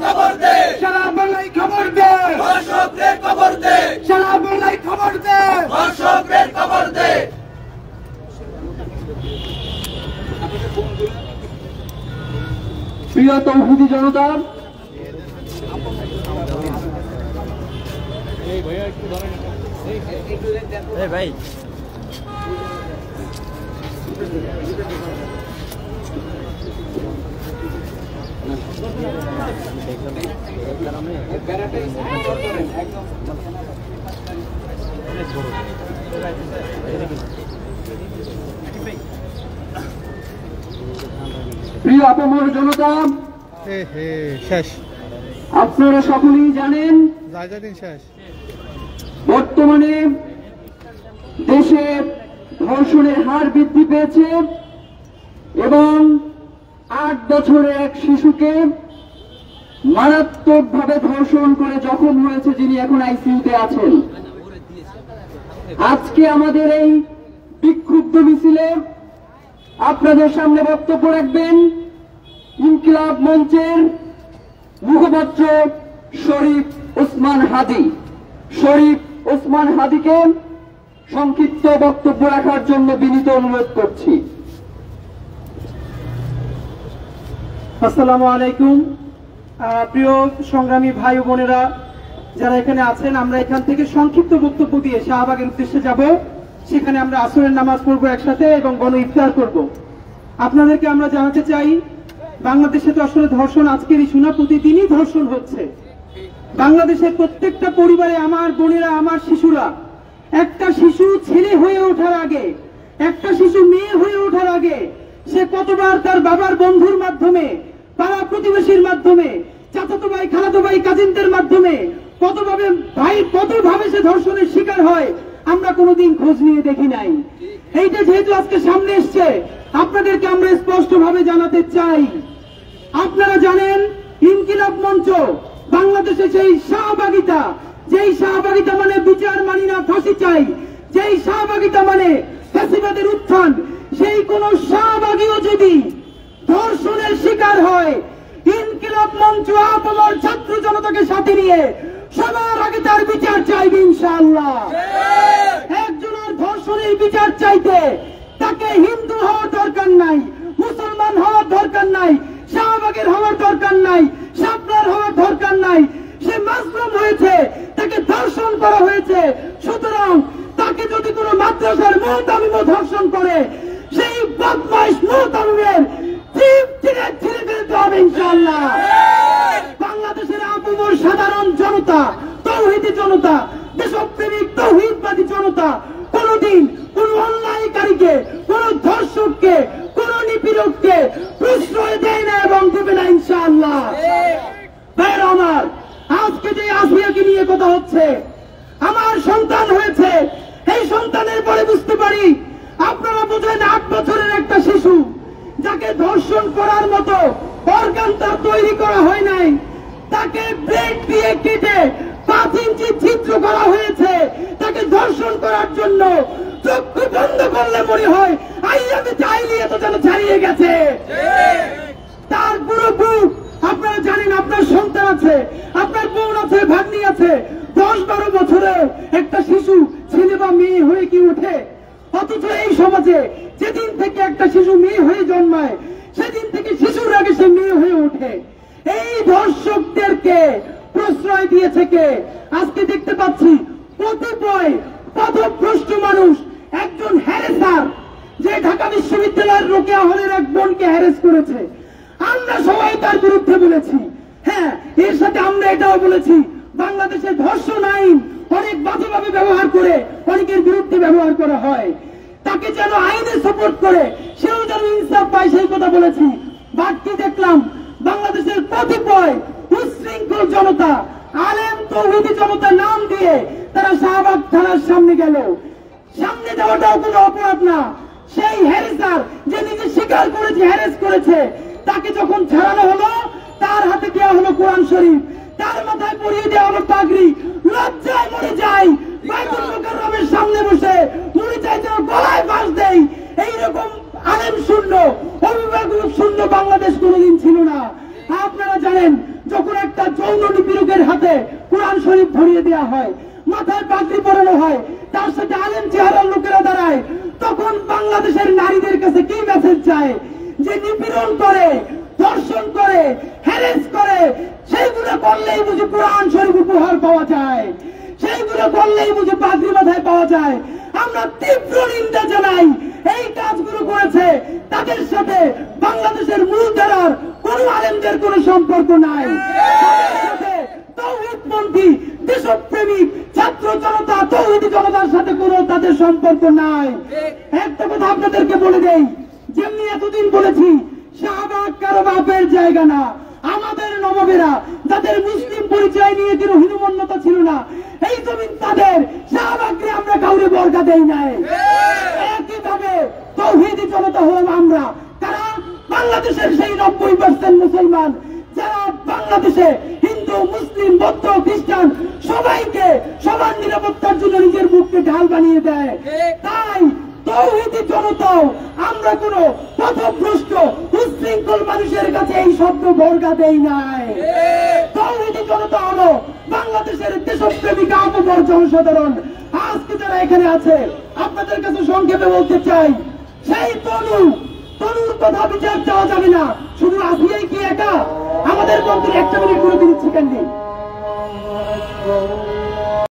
খবর দে সারা বাংলায় খবর দে ধর্ষকদের খবর দে সারা বাংলায় খবর দে ধর্ষকদের খবর দে। প্রিয় তৌহিদি জনতা, ভাই প্রিয় আপামর জনতা, শেষ আপনারা সকলেই জানেন বর্তমানে দেশে ধর্ষণের হার বৃদ্ধি পেয়েছে এবং 8 বছরের এক শিশুকে মারাত্মকভাবে ধর্ষণ করে জখম হয়েছে, যিনি এখন আইসিইউতে আছেন। আজকে আমাদের এই বিক্ষুব্ধ মিছিলে আপনাদের সামনে বক্তব্য রাখবেন ইনকিলাব মঞ্চের মুখপাত্র শরীফ ওসমান হাদি। শরীফ ওসমান হাদিকে সংক্ষিপ্ত বক্তব্য রাখার জন্য বিনীত অনুরোধ করছি। আসসালামু আলাইকুম। প্রিয় সংগ্রামী ভাই ও বোনেরা যারা এখানে আছেন, আমরা এখান থেকে সংক্ষিপ্ত বক্তব্য দিয়ে শাহবাগের উদ্দেশ্যে যাব। সেখানে আমরা আসরের নামাজ পড়বো একসাথে এবং গণ ইফতার করব। আপনাদেরকে আমরা জানাতে চাই, বাংলাদেশে তো আসলে ধর্ষণ আজকের ইস্যু না, প্রতিদিনই ধর্ষণ হচ্ছে। বাংলাদেশের প্রত্যেকটা পরিবারে আমার বোনেরা, আমার শিশুরা, একটা শিশু ছেলে হয়ে ওঠার আগে, একটা শিশু মেয়ে হয়ে ওঠার আগে সে কতবার তার বাবার বন্ধুর মাধ্যমে, পাড়া প্রতিবেশীর মাধ্যমে, চাচাতো ভাই, খালাতো ভাই, কাজিনদের মাধ্যমে কতভাবে সে ধর্ষণের শিকার হয় আমরা কোনোদিন খোঁজ নিয়ে দেখি নাই। এইটা যেহেতু আজকে সামনে এসছে, আপনাদেরকে আমরা স্পষ্টভাবে জানাতে চাই। আপনারা জানেন ইনকিলাব মঞ্চ বাংলাদেশে সেই শাহবাগিতা, যেই শাহবাগিতা মানে বিচার মানি না, ফাঁসি চাই, যেই শাহবাগিতা মানে ফ্যাসিবাদের উত্থান, সেই কোন শাহবাগীও যদি ধর্ষণের শিকার হয়, ইনকিলাব মঞ্চ আপনার ছাত্র জনতাকে সাথে নিয়ে সবার আগে তার বিচার চাইবে ইনশাআল্লাহ। একজনের ধর্ষণের বিচার চাইতে তাকে হিন্দু হওয়ার দরকার নাই, মুসলমান হওয়ার দরকার নাই, শাহবাগের হওয়ার দরকার নাই, শাপলার হওয়ার দরকার নাই। সে মাসলুম হয়েছে, তাকে ধর্ষণ করা হয়েছে। সুতরাং তাকে যদি কোনো মাদ্রাসার মুহতামিমও ধর্ষণ করে, সেই বদমাইশ মুহতামিমের জিভ ছিঁড়ে ফেলতে হবে ইনশাআল্লাহ। বাংলাদেশের আপামর সাধারণ জনতা, তৌহিদি জনতা, দেশপ্রেমিক তৌহিদবাদী জনতা কোনদিন কোন অন্যায়কারীকে, কোন ধর্ষককে, কোন নিপীড়ককে প্রশ্রয় দেয় না এবং দেবে না ইনশাআল্লাহ। ভাইরা আমার, আজকে যে আসমিয়াকে নিয়ে কথা হচ্ছে, আমার সন্তান হয়েছে, এই সন্তানের পরে বুঝতে পারি আপনারা বোঝেন 8 বছরের একটা শিশু যাকে ধর্ষণ করার মতো অর্গান তার তৈরি করা হয় নাই, তাকে ব্লেড দিয়ে কেটে 5 ইঞ্চি ছিদ্র করা হয়েছে তাকে ধর্ষণ করার জন্য। চক্ষু বন্ধ করলে মনে হয় আইয়ামে চাইলিয়ে তো যেন ছাড়িয়ে গেছে তার পুরো বুক। আপনারা জানেন আপনার সন্তান আছে, আপনার বোন আছে, ভাগ্নি আছে, 10-12 বছরে একটা শিশু ছেলে বা মেয়ে হয়ে কি ওঠে? অথচ এই সমাজে যেদিন থেকে একটা শিশু মেয়ে হয়ে জন্মায়, সেদিন থেকে শিশুর আগে সে মেয়ে হয়ে ওঠে। এই ধর্ষকদেরকে প্রশ্রয় দিয়েছে কে? আজকে দেখতে পাচ্ছি কতিপয় পথভ্রষ্ট মানুষ, একজন হ্যারেসার যে ঢাকা বিশ্ববিদ্যালয়ের রোকেয়া হলের এক বোনকে হ্যারেস করেছে, আমরা সবাই তার বিরুদ্ধে বলেছি। হ্যাঁ, এর সাথে আমরা এটাও বলেছি বাংলাদেশের ধর্ষণ আইন অনেক বাজেভাবে ব্যবহার করে অনেকের বিরুদ্ধে ব্যবহার করা হয়, তাকে যেন আইনে সাপোর্ট করে সেও যেন ইনসাফ পায় সেই কথা বলেছি। বাকি দেখলাম বাংলাদেশের কতিপয় উচ্ছৃঙ্খল জনতা, আলেম তৌহিদি জনতা নাম দিয়ে তারা শাহবাগ থানার সামনে গেল। সামনে যাওয়াটাও কোনো অপরাধ না। সেই হ্যারেসার যে নিজে স্বীকার করেছে হ্যারেস করেছে, তাকে যখন ছাড়ানো হলো তার হাতে দেওয়া হলো কোরআন শরীফ, তার মাথায় পরিয়ে দেওয়া হলো পাগড়ি। লজ্জায় মরে যাই, বাইতুল মুকাররমের সামনে বসে মরে চাই যেন গলায় ফাঁস দেই। এইরকম আলেম শূন্য, অভিভাবক শূন্য বাংলাদেশ কোনোদিন ছিল না। আপনারা মৌলবীর হাতে কোরআন শরীফ ধরিয়ে দেওয়া হয়, মাথায় পাগড়ি পরানো হয়, তার সাথে আলেম চেহারার লোকেরা দাঁড়ায়, তখন বাংলাদেশের নারীদের কাছে কি মেসেজ যায়? যে নিপীড়ন করে, ধর্ষণ করে, হ্যারেস করে, সেইগুলো করলেই বুঝি কোরআন শরীফ উপহার পাওয়া যায়, সেইগুলো করলেই বুঝি পাগড়ি মাথায় পাওয়া যায়। আমরা তীব্র নিন্দা জানাই। এই কাজগুলো করেছে তাদের সাথে বাংলাদেশের মূলধারার কোন আলেমদের কোন সম্পর্ক নাই। তাদের সাথে তাওহীদপন্থী দেশপ্রেমিক ছাত্র জনতা, তৌহিদি জনতার সাথে কোনো তাদের সম্পর্ক নাই। একটা কথা আপনাদেরকে বলে দেই, যেমনি এতদিন বলেছি শাহবাগ কারো বাপের জায়গা না। আমাদের নবাবেরা যাদের মুসলিম পরিচয় নিয়ে কোনো হীনমন্যতা ছিল না, এই জমিন তাদের। শাহবাগকে আমরা কাউরে বর্গা দেই নাই। একইভাবে তৌহিদি জনতা হলাম আমরা, তারা বাংলাদেশের সেই 90% মুসলমান যারা বাংলাদেশে হিন্দু, মুসলিম, বৌদ্ধ, খ্রিস্টান সবাইকে সবার নিরাপত্তার জন্য নিজের বুককে ঢাল বানিয়ে দেয়। তাই তৌহিদি জনতাও আমরা কোন পথভ্রষ্ট উচ্ছৃঙ্খল মানুষের কাছে এই শব্দ বর্গা দেই নাই। তৌহিদি জনতা হলো বাংলাদেশের দেশপ্রেমিক আপামর জনসাধারণ। আজকে যারা এখানে আছে আপনাদের কাছে সংক্ষেপে বলতে চাই, সেই তনুর কথা বিচার চাওয়া যাবে না। শুধু আসিয়াই কি একা? আমাদের মন্ত্রী একটা মিনিট করে দিচ্ছি কেন?